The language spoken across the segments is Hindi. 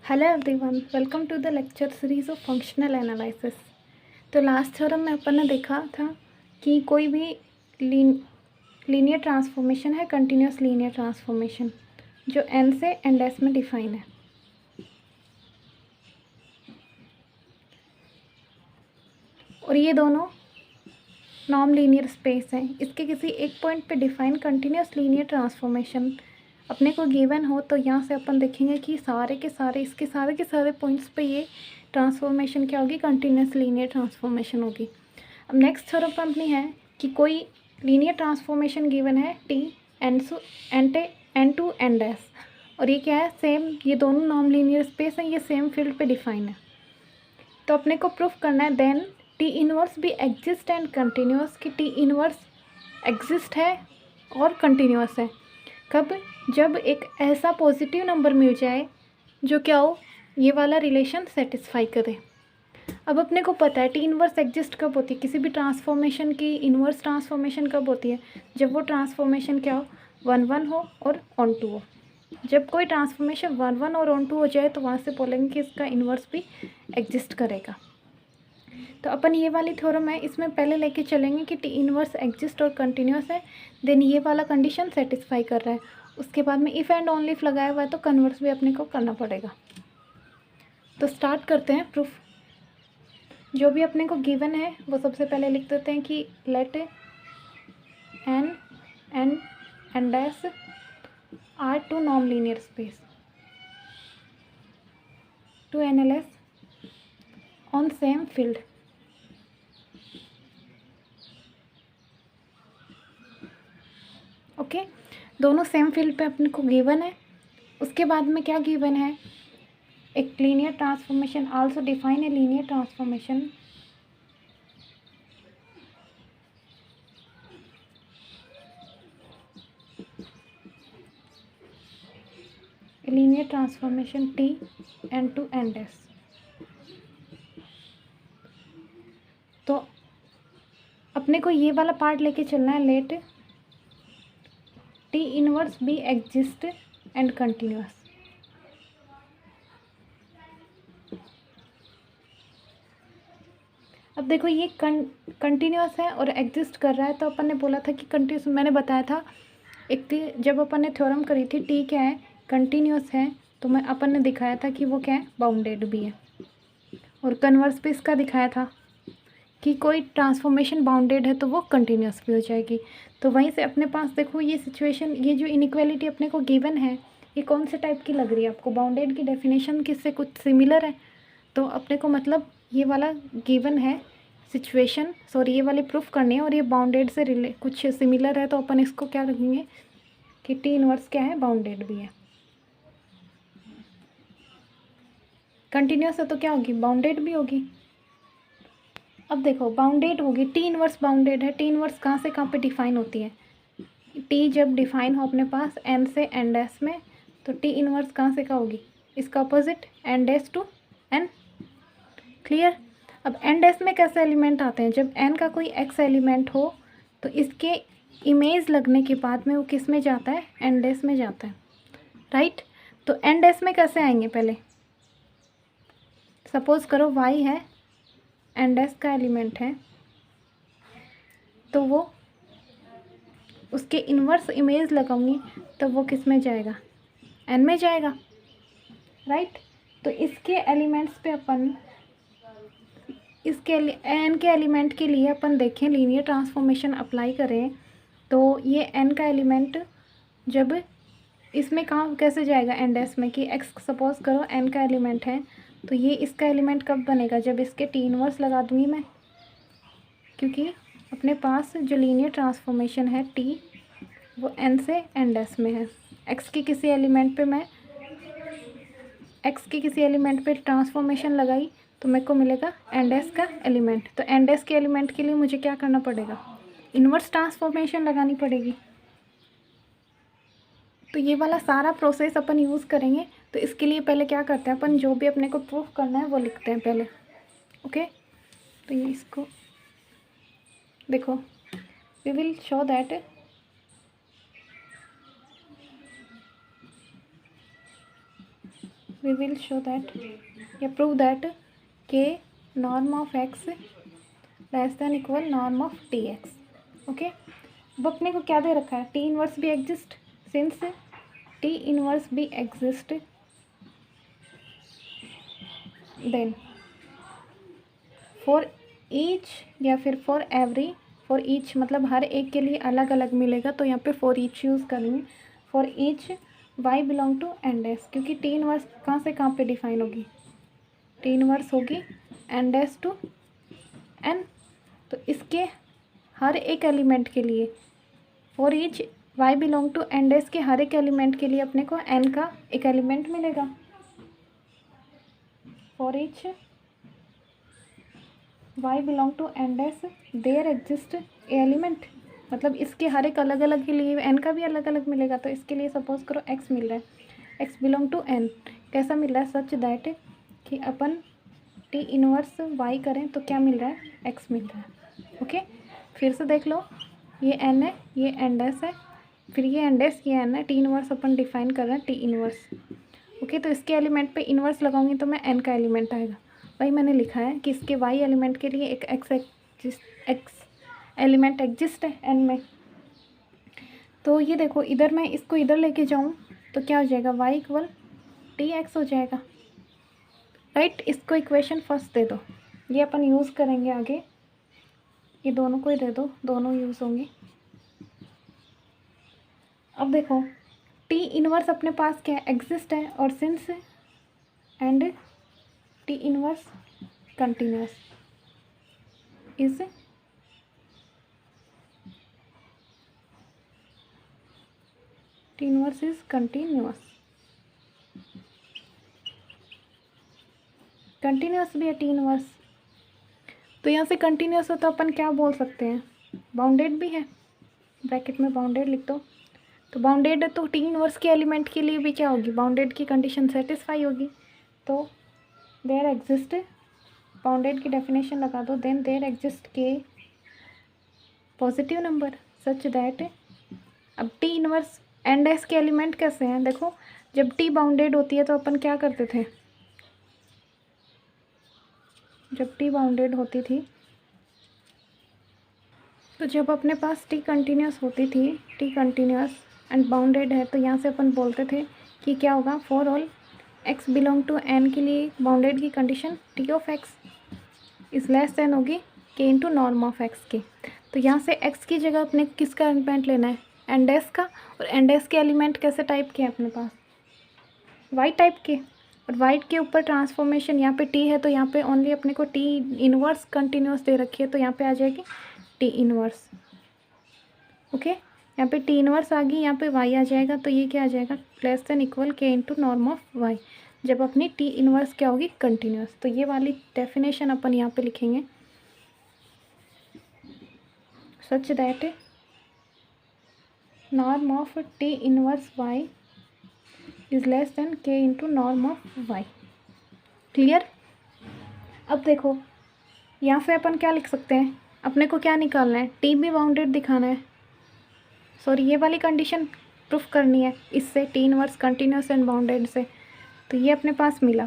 Hello everyone, welcome to the lecture series of functional analysis. तो लास्ट थ्योरम में अपन ने देखा था कि कोई भी लीनियर ट्रांसफॉर्मेशन है, कंटिन्यूस लीनियर ट्रांसफॉर्मेशन, जो एन से एन डैश में डिफाइन है। और ये दोनों नॉन लीनियर स्पेस हैं। इसके किसी एक पॉइंट पे डिफाइन कंटिन्यूस लीनियर ट्रांसफॉर्मेशन अपने को गिवन हो तो यहाँ से अपन देखेंगे कि सारे के सारे पॉइंट्स पे ये ट्रांसफॉर्मेशन क्या होगी, कंटिन्यूस लीनियर ट्रांसफॉर्मेशन होगी। अब नेक्स्ट थ्योरम अपनी है कि कोई लीनियर ट्रांसफॉर्मेशन गिवन है T N to N dash, और ये क्या है, सेम, ये दोनों नॉन लीनियर स्पेस हैं, ये सेम फील्ड पे डिफाइन है। तो अपने को प्रूफ करना है देन टी इनवर्स भी एग्जिस्ट एंड कंटिन्यूस, कि टी इनवर्स एग्जिस्ट है और कंटिन्यूस है। कब? जब एक ऐसा पॉजिटिव नंबर मिल जाए जो क्या हो, ये वाला रिलेशन सेटिस्फाई करे। अब अपने को पता है टी इनवर्स एग्जिस्ट कब होती है, किसी भी ट्रांसफॉर्मेशन की इनवर्स ट्रांसफॉर्मेशन कब होती है, जब वो ट्रांसफॉर्मेशन क्या हो, 1-1 हो और ऑन-टू हो। जब कोई ट्रांसफॉर्मेशन 1-1 और ऑन-टू हो जाए तो वहाँ से बोलेंगे कि इसका इनवर्स भी एग्जिस्ट करेगा। तो अपन ये वाली थ्योरम है, इसमें पहले लेके चलेंगे कि टी इनवर्स एग्जिस्ट और कंटिन्यूस है, देन ये वाला कंडीशन सेटिस्फाई कर रहा है। उसके बाद में इफ़ एंड ओनली इफ लगाया हुआ है तो कन्वर्स भी अपने को करना पड़ेगा। तो स्टार्ट करते हैं प्रूफ। जो भी अपने को गिवन है वो सबसे पहले लिख देते हैं कि let N and N dash are two non linear space to analyze on same field. Okay, दोनों सेम फील्ड पे अपने को गिवन है। उसके बाद में क्या गिवन है, एक linear transformation also define a linear transformation T N to N dash. तो अपने को ये वाला पार्ट लेके चलना है, let T inverse be exist and continuous. अब देखो ये कंटिन्यूस है और एग्जिस्ट कर रहा है, तो अपन ने बोला था कि कंटिन्यूस, मैंने बताया था एक जब अपन ने थ्योरम करी थी टी क्या है, कंटिन्यूस है, तो मैं अपन ने दिखाया था कि वो क्या है, बाउंडेड भी है। और कन्वर्स पे इसका दिखाया था कि कोई ट्रांसफॉर्मेशन बाउंडेड है तो वो कंटिन्यूस भी हो जाएगी। तो वहीं से अपने पास देखो ये सिचुएशन, ये जो इनइक्वालिटी अपने को गिवन है, ये कौन से टाइप की लग रही है आपको, बाउंडेड की डेफिनेशन किससे कुछ सिमिलर है। तो अपने को मतलब ये वाला गिवन है सिचुएशन, सॉरी ये वाली प्रूफ करनी है, और ये बाउंडेड से कुछ सिमिलर है, तो अपन इसको क्या रखेंगे कि टी इनवर्स क्या है, बाउंडेड भी है। कंटिन्यूस है तो क्या होगी, बाउंडेड भी होगी। अब देखो बाउंडेड होगी, टी इनवर्स बाउंडेड है। टी इनवर्स कहाँ से कहाँ पे डिफाइन होती है, टी जब डिफाइन हो अपने पास एन से एन डैश में, तो टी इनवर्स कहाँ से कहाँ होगी, इसका opposite N dash to N. Clear. अब एन डैश में कैसे एलिमेंट आते हैं, जब एन का कोई एक्स एलिमेंट हो तो इसके इमेज लगने के बाद में वो किस में जाता है, एन डैश में जाता है, राइट। तो एन डैश में कैसे आएंगे, पहले सपोज करो वाई है, एन डैश का एलिमेंट है, तो वो उसके इन्वर्स इमेज लगाऊंगी तो वो किस में जाएगा, एन में जाएगा, राइट। तो इसके एलिमेंट्स पे अपन इसके एन के एलिमेंट के लिए अपन देखें लीनियर ट्रांसफॉर्मेशन अप्लाई करें, तो ये एन का एलिमेंट जब इसमें कहाँ कैसे जाएगा, एन डैश में, कि एक्स सपोज करो एन का एलिमेंट है, तो ये इसका एलिमेंट कब बनेगा, जब इसके टी इनवर्स लगा दूंगी मैं, क्योंकि अपने पास जो लीनियर ट्रांसफॉर्मेशन है टी, वो एन से एन डैश में है। एक्स के किसी एलिमेंट पे ट्रांसफॉर्मेशन लगाई तो मेरे को मिलेगा एन डैश का एलिमेंट। तो एन डैश के एलिमेंट के लिए मुझे क्या करना पड़ेगा, इन्वर्स ट्रांसफॉर्मेशन लगानी पड़ेगी। तो ये वाला सारा प्रोसेस अपन यूज़ करेंगे। तो इसके लिए पहले क्या करते हैं, अपन जो भी अपने को प्रूफ करना है वो लिखते हैं पहले। ओके, तो ये इसको देखो, we will show that we will show that या prove that k norm of x less than equal norm of tx. Okay, अब अपने को क्या दे रखा है, टी इनवर्स भी एग्जिस्ट, सिंस टी इनवर्स भी एग्जिस्ट देन फॉर ईच या फिर फॉर एवरी, फॉर ईच मतलब हर एक के लिए अलग अलग मिलेगा, तो यहाँ पे फॉर ईच यूज़ करेंगे। For each Y belong to N dash, क्योंकि टी इनवर्स कहाँ से कहाँ पे डिफाइन होगी, टी इनवर्स होगी एन डैश टू एन, तो इसके हर एक एलिमेंट के लिए for each Y belong to N dash के हर एक एलिमेंट के लिए अपने को एन का एक एलिमेंट मिलेगा। For each Y belong to N dash there exist a element, मतलब इसके हर एक अलग अलग के लिए एन का भी अलग अलग मिलेगा। तो इसके लिए सपोज करो एक्स मिल रहा है, एक्स बिलोंग टू एन, कैसा मिल रहा है, सच दैट कि अपन टी इनवर्स वाई करें तो क्या मिल रहा है, एक्स मिल रहा है। ओके, फिर से देख लो, ये एन है, ये एन डैश है, फिर ये एन डैश, ये एन है, टी इनवर्स अपन डिफाइन कर रहे हैं टी इनवर्स। ओके, तो इसके एलिमेंट पे इनवर्स लगाऊंगी तो मैं एन का एलिमेंट आएगा। वही मैंने लिखा है कि इसके वाई एलिमेंट के लिए एक एक्स एलिमेंट एग्जिस्ट है एन में। तो ये देखो, इधर मैं इसको इधर लेके जाऊँ तो क्या हो जाएगा, वाई इक्वल टी एक्स हो जाएगा, राइट। इसको इक्वेशन फर्स्ट दे दो, ये अपन यूज़ करेंगे आगे, ये दोनों को ही दे दो, दोनों यूज़ होंगे। अब देखो, टी इनवर्स अपने पास क्या एग्जिस्ट है, और since and T inverse continuous is T inverse is continuous, continuous भी है टी इनवर्स, तो यहाँ से कंटिन्यूस हो तो अपन क्या बोल सकते हैं, बाउंडेड भी है, ब्रैकेट में बाउंडेड लिख दो। तो बाउंडेड है तो टी इनवर्स के एलिमेंट के लिए भी क्या होगी, बाउंडेड की कंडीशन सेटिस्फाई होगी। तो देयर एग्जिस्ट, बाउंडेड की डेफिनेशन लगा दो, देन देयर एग्जिस्ट के पॉजिटिव नंबर सच दैट, अब टी इनवर्स एन डैश के एलिमेंट कैसे हैं, देखो जब टी बाउंडेड होती है तो अपन क्या करते थे, जब टी बाउंडेड होती थी, तो जब अपने पास टी कंटिन्यूस होती थी, टी कंटिन्यूस एंड बाउंडेड है, तो यहाँ से अपन बोलते थे कि क्या होगा, for all X belong to N के लिए बाउंडेड की condition T of X is less than होगी के इंटू नॉर्म ऑफ एक्स के। तो यहाँ से एक्स की जगह अपने किसका एलिमेंट लेना है, एन डैश का, और एन डैश के एलिमेंट कैसे टाइप के हैं अपने पास, वाई टाइप के, और वाइट के ऊपर ट्रांसफॉर्मेशन, यहाँ पे टी है तो यहाँ पे ओनली अपने को टी इनवर्स कंटिन्यूस दे रखी है, तो यहाँ पे आ जाएगी टी इनवर्स। ओके, यहाँ पे टी इनवर्स आ गई, यहाँ पे वाई आ जाएगा, तो ये क्या आ जाएगा, लेस देन इक्वल के इंटू नॉर्म ऑफ वाई, जब अपनी टी इनवर्स क्या होगी, कंटिन्यूस। तो ये वाली डेफिनेशन अपन यहाँ पे लिखेंगे, such that norm of T inverse Y is less than K into norm of Y. Clear. अब देखो, यहाँ से अपन क्या लिख सकते हैं, अपने को क्या निकालना है, टी भी बाउंडेड दिखाना है, सॉरी ये वाली कंडीशन प्रूफ करनी है इससे, T inverse continuous and bounded से। तो ये अपने पास मिला,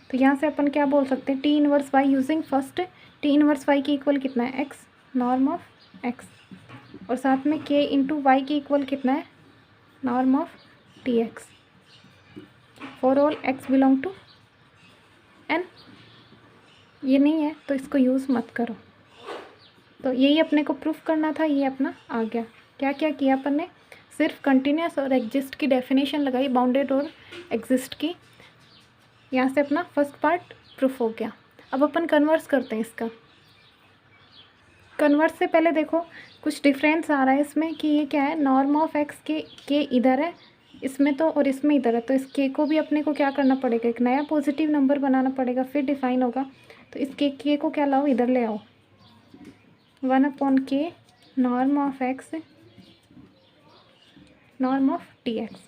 तो यहाँ से अपन क्या बोल सकते हैं, T inverse Y using first, T inverse Y की इक्वल कितना है, एक्स नॉर्म ऑफ एक्स, और साथ में के इंटू वाई की इक्वल कितना है, norm of T X, for all X belong to N. ये नहीं है तो इसको यूज़ मत करो। तो यही अपने को प्रूफ करना था, ये अपना आ गया। क्या क्या किया अपन ने, सिर्फ कंटिन्यूस और एग्जिस्ट की डेफिनेशन लगाई, बाउंडेड और एग्जिस्ट की, यहाँ से अपना फर्स्ट पार्ट प्रूफ हो गया। अब अपन कन्वर्स करते हैं इसका। कन्वर्स से पहले देखो कुछ डिफरेंस आ रहा है इसमें कि ये क्या है, नॉर्म ऑफ एक्स के इधर है इसमें तो, और इसमें इधर है, तो इस के को भी अपने को क्या करना पड़ेगा, एक नया पॉजिटिव नंबर बनाना पड़ेगा, फिर डिफाइन होगा। तो इस के को क्या लाओ, इधर ले आओ, 1/k norm of x norm of T x.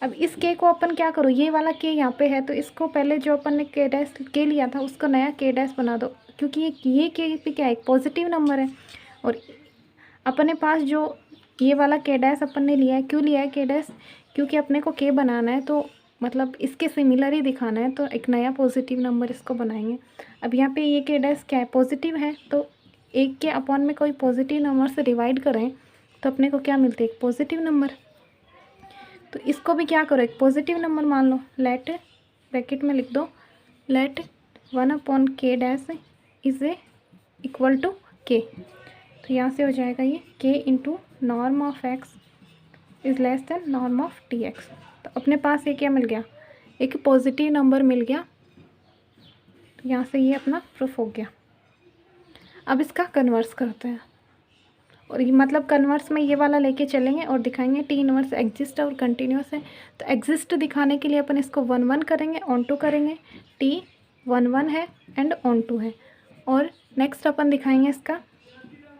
अब इस के को अपन क्या करो, ये वाला के यहाँ पे है, तो इसको पहले जो अपन ने के डैश के लिया था उसका नया के डैश बना दो, क्योंकि ये के पे क्या है, एक पॉजिटिव नंबर है, और अपने पास जो ये वाला के डैश अपन ने लिया है, क्यों लिया है के डैश, क्योंकि अपने को के बनाना है, तो मतलब इसके सिमिलर ही दिखाना है, तो एक नया पॉजिटिव नंबर इसको बनाएंगे। अब यहाँ पे ये के डैश क्या है, पॉजिटिव है, तो एक के अपॉन में कोई पॉजिटिव नंबर से डिवाइड करें तो अपने को क्या मिलता है, एक पॉजिटिव नंबर। तो इसको भी क्या करो, एक पॉजिटिव नंबर मान लो। लेट ब्रैकेट में लिख दो, let 1/k dash is a equal to k। तो यहाँ से हो जाएगा ये k into norm of x is less than norm of dx। तो अपने पास ये क्या मिल गया, एक पॉजिटिव नंबर मिल गया। तो यहाँ से ये अपना प्रूफ हो गया। अब इसका कन्वर्स करते हैं, और ये मतलब कन्वर्स में ये वाला लेके चलेंगे और दिखाएंगे टी इनवर्स एग्जिस्ट और कंटिन्यूस है। तो एग्जिस्ट दिखाने के लिए अपन इसको 1 1 करेंगे, ऑन टू करेंगे, टी 1 1 है एंड ऑन टू है। और नेक्स्ट अपन दिखाएंगे इसका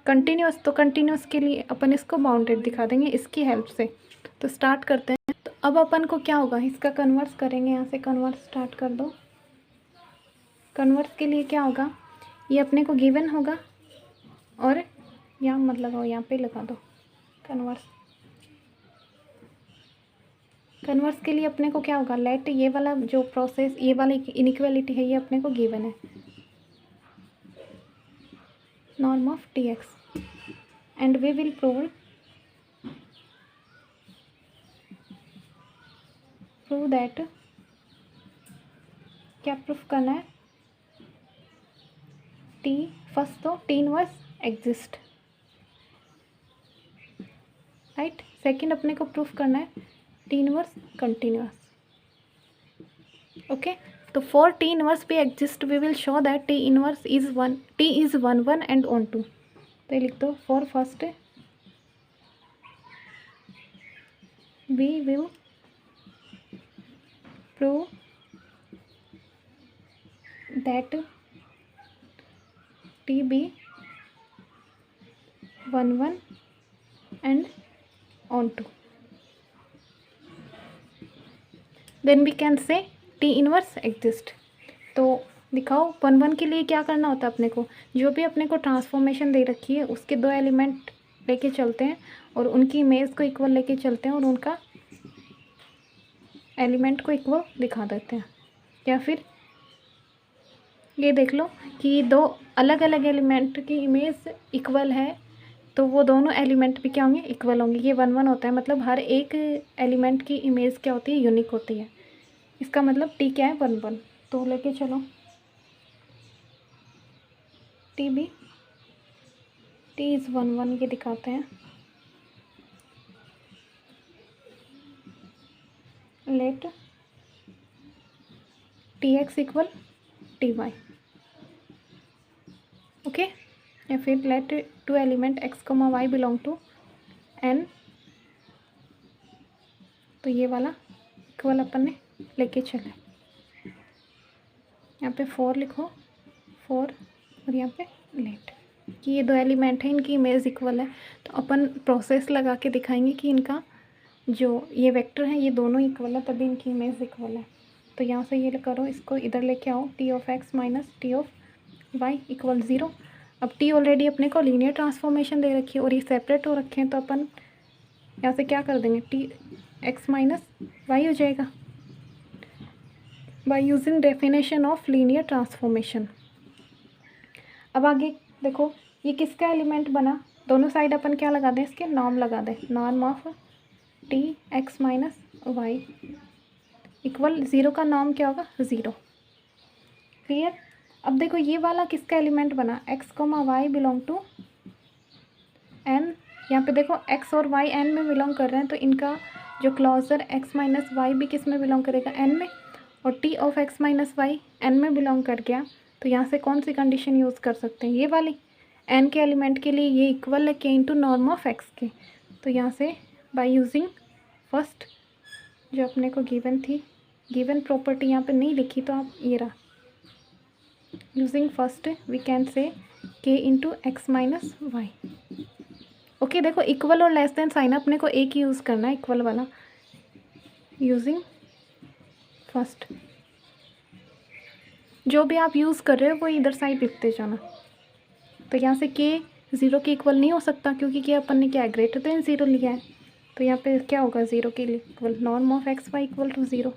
कंटिन्यूस, तो कंटिन्यूस के लिए अपन इसको बाउंडेड दिखा देंगे इसकी हेल्प से। तो स्टार्ट करते हैं। तो अब अपन को क्या होगा, इसका कन्वर्स करेंगे। यहाँ से कन्वर्स स्टार्ट कर दो। कन्वर्स के लिए क्या होगा, ये अपने को गिवन होगा, और यहाँ मत लगाओ, यहाँ पे लगा दो कन्वर्स। कन्वर्स के लिए अपने को क्या होगा, लेट ये वाला जो प्रोसेस, ये वाला इनइक्वालिटी है, ये अपने को गिवन है, norm of dx, and we will prove that, क्या प्रूफ करना है, टी फर्स्ट तो T inverse exist, right. Second अपने को प्रूफ करना है टी इनवर्स कंटिन्यूअस। ओके, तो फॉर टी इनवर्स भी exist we will show that T inverse is 1, T is 1 1 and onto. तो ये लिख दो, for first we will prove that T be 1 1 and on to, then we can say T inverse exist। तो दिखाओ 1 1 के लिए क्या करना होता है अपने को, जो भी अपने को ट्रांसफॉर्मेशन दे रखी है उसके 2 एलिमेंट लेके चलते हैं और उनकी इमेज को इक्वल लेके चलते हैं और उनका एलिमेंट को इक्वल दिखा देते हैं। या फिर ये देख लो कि 2 अलग अलग एलिमेंट की इमेज इक्वल है, तो वो दोनों एलिमेंट भी क्या होंगे, इक्वल होंगे। ये 1 1 होता है, मतलब हर एक एलिमेंट की इमेज क्या होती है, यूनिक होती है। इसका मतलब टी क्या है, 1 1। तो लेके चलो टी बी, टी इज़ 1 1, ये दिखाते हैं। Let T X equal T Y. Okay, या फिर let 2 element x, y belong to n। तो ये वाला इक्वल अपन ने लेके चले। यहाँ पे 4 लिखो, 4, और यहाँ पे लेट कि ये 2 एलिमेंट हैं, इनकी इमेज इक्वल है। तो अपन प्रोसेस लगा के दिखाएंगे कि इनका जो ये वेक्टर है ये दोनों इक्वल है, तभी इनकी इमेज इक्वल है। तो यहाँ से ये करो, इसको इधर लेके आओ, T of X minus T of Y equal 0। अब टी ऑलरेडी अपने को लीनियर ट्रांसफॉर्मेशन दे रखी है और ये सेपरेट हो रखे हैं, तो अपन यहाँ से क्या कर देंगे, टी एक्स माइनस वाई हो जाएगा by using definition of linear transformation. अब आगे देखो ये किसका एलिमेंट बना, दोनों साइड अपन क्या लगा दें, इसके नॉर्म लगा दें, norm of T X minus Y equal 0 का नॉर्म क्या होगा, 0। क्लियर। अब देखो ये वाला किसका एलिमेंट बना, x, y belong to n। यहाँ पे देखो x और y n में बिलोंग कर रहे हैं, तो इनका जो क्लॉजर x माइनस वाई भी किस में बिलोंग करेगा, n में, और t of x minus Y n में बिलोंग कर गया। तो यहाँ से कौन सी कंडीशन यूज़ कर सकते हैं, ये वाली, n के एलिमेंट के लिए ये इक्वल है k into norm of x के। तो यहाँ से बाय यूजिंग फर्स्ट जो अपने को गिवन थी, गिवन प्रॉपर्टी यहाँ पे नहीं लिखी, तो आप ये रहा, using first we can say k into X minus Y. Okay, देखो इक्वल और लेस देन साइन अपने को एक ही यूज़ करना है, इक्वल वाला, यूजिंग फर्स्ट। जो भी आप यूज़ कर रहे हो वो इधर साइड लिखते जाना। तो यहाँ से k 0 के इक्वल नहीं हो सकता, क्योंकि क्या अपन ने क्या ग्रेटर देन 0 लिया है। तो यहाँ पे क्या होगा, 0 के equal norm of X Y equal to 0।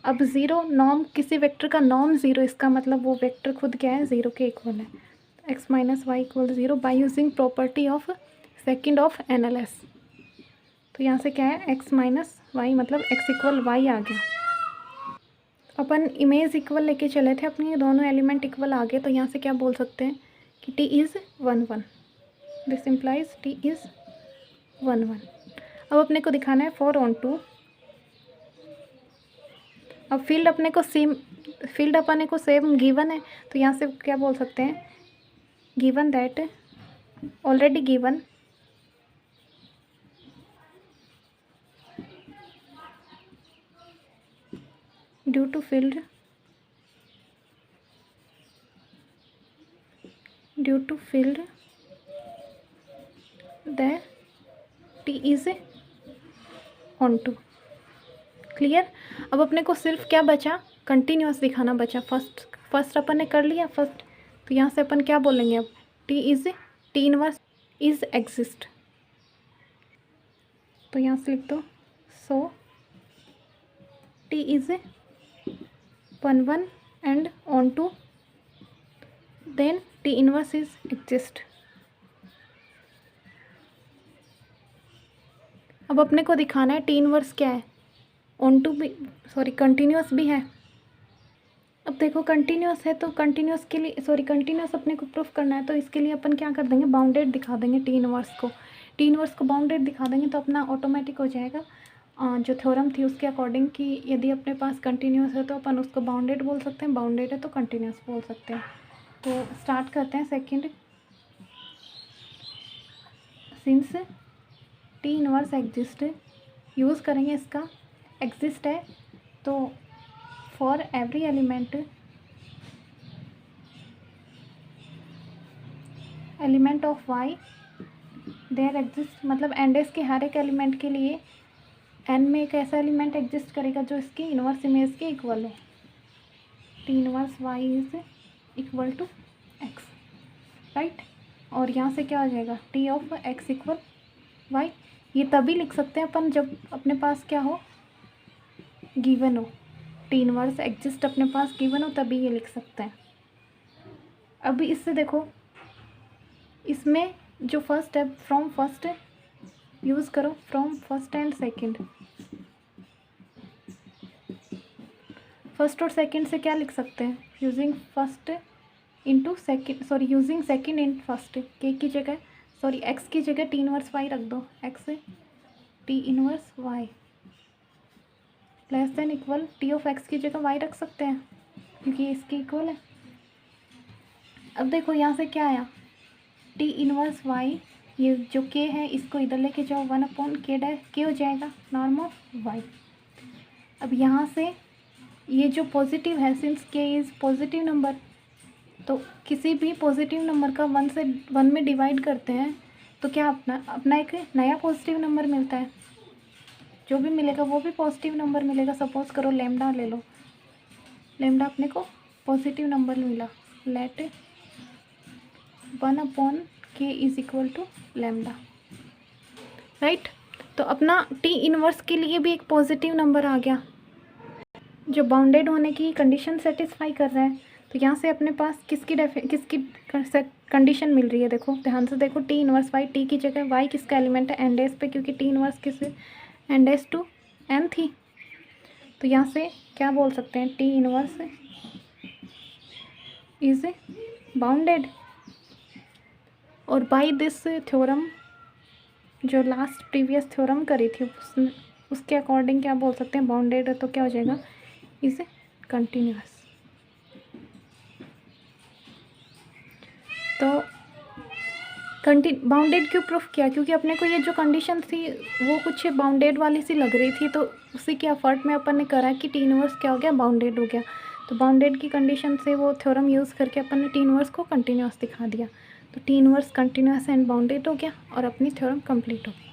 अब ज़ीरो नॉर्म, किसी वेक्टर का नॉर्म ज़ीरो, इसका मतलब वो वेक्टर खुद क्या है, ज़ीरो के इक्वल है। x minus Y equal zero by using property of second of NLS। तो यहाँ से क्या है, x माइनस वाई मतलब x इक्वल वाई आ गया। अपन इमेज इक्वल लेके चले थे अपनी, दोनों एलिमेंट इक्वल आ गए, तो यहाँ से क्या बोल सकते हैं कि t is 1 1। This implies t is 1 1। अब अपने को दिखाना है फॉर ऑन टू। अब फील्ड अपने को सेम गिवन है, तो यहाँ से क्या बोल सकते हैं, given that already given due to field the T is onto. Clear. अब अपने को सिर्फ क्या बचा, कंटिन्यूस दिखाना बचा। फर्स्ट अपन ने कर लिया फर्स्ट, तो यहाँ से अपन क्या बोलेंगे अब, टी इनवर्स इज़ एग्जिस्ट। तो यहाँ से लिख दो, so T is 1 1 and onto, then T inverse is exist. अब अपने को दिखाना है टी इनवर्स क्या है, ऑन टू भी, सॉरी कंटिन्यूस भी है। अब देखो कंटिन्यूस है तो कंटिन्यूस के लिए, सॉरी कंटिन्यूस अपने को प्रूफ करना है, तो इसके लिए अपन क्या कर देंगे, बाउंडेड दिखा देंगे टी इनवर्स को बाउंडेड दिखा देंगे, तो अपना ऑटोमेटिक हो जाएगा जो थ्योरम थी उसके अकॉर्डिंग कि यदि अपने पास कंटिन्यूस है तो अपन उसको बाउंडेड बोल सकते हैं, बाउंडेड है तो कंटिन्यूस बोल सकते हैं। तो स्टार्ट करते हैं second. Since T inverse exist, use करेंगे इसका, एग्जिस्ट है तो for every element of Y there exist, मतलब एंडेस के हर एक एलिमेंट के लिए एन में एक ऐसा एलिमेंट एग्जिस्ट करेगा जो इसकी इनवर्स इमेज के इक्वल हो। T inverse Y is equal to X, right. और यहाँ से क्या हो जाएगा, T of X equal Y. ये तभी लिख सकते हैं अपन जब अपने पास क्या हो, गिवन हो, टी इनवर्स एग्जिस्ट अपने पास गिवन हो, तभी ये लिख सकते हैं। अभी इससे देखो, इसमें जो फर्स्ट है फ्रॉम फर्स्ट यूज़ करो, from first and second. First और सेकंड से क्या लिख सकते हैं, using first into second, sorry using second in first, के की जगह, सॉरी एक्स की जगह टी इनवर्स वाई रख दो, X T inverse Y less than equal T of X की जगह वाई रख सकते हैं क्योंकि ये इसके इक्वल है। अब देखो यहाँ से क्या आया, टी इनवर्स वाई, ये जो के है इसको इधर लेके जाओ, 1/k के हो जाएगा नॉर्म ऑफ वाई। अब यहाँ से ये जो पॉजिटिव है, सिंस के इज़ पॉजिटिव नंबर, तो किसी भी पॉजिटिव नंबर का 1 से 1 में डिवाइड करते हैं तो क्या अपना एक नया पॉजिटिव नंबर मिलता है, जो भी मिलेगा वो भी पॉजिटिव नंबर मिलेगा। सपोज करो लैम्डा ले लो, लैम्डा अपने को पॉजिटिव नंबर मिला, let 1/k is equal to lambda, right. तो अपना टी इनवर्स के लिए भी एक पॉजिटिव नंबर आ गया जो बाउंडेड होने की कंडीशन सेटिस्फाई कर रहा है। तो यहाँ से अपने पास किसकी कंडीशन मिल रही है, देखो ध्यान से देखो, टी इनवर्स वाई, टी की जगह वाई किसका एलिमेंट है, एंडेस पे, क्योंकि टी इनवर्स किस एंडेस टू एन थी। तो यहाँ से क्या बोल सकते हैं, टी इनवर्स इज बाउंडेड। और बाय दिस थ्योरम, जो लास्ट प्रीवियस थ्योरम करी थी उसके अकॉर्डिंग क्या बोल सकते हैं, बाउंडेड है तो क्या हो जाएगा, इज कंटिन्यूअस। तो बाउंडेड क्यों प्रूफ किया, क्योंकि अपने को ये जो कंडीशन थी वो कुछ बाउंडेड वाली सी लग रही थी, तो उसी के एफर्ट में अपन ने करा कि टी इनवर्स क्या हो गया, बाउंडेड हो गया। तो बाउंडेड की कंडीशन से वो थ्योरम यूज़ करके अपन ने टी इनवर्स को कंटिन्यूअस दिखा दिया। तो T inverse continuous and bounded हो गया और अपनी थ्योरम कंप्लीट हो गई।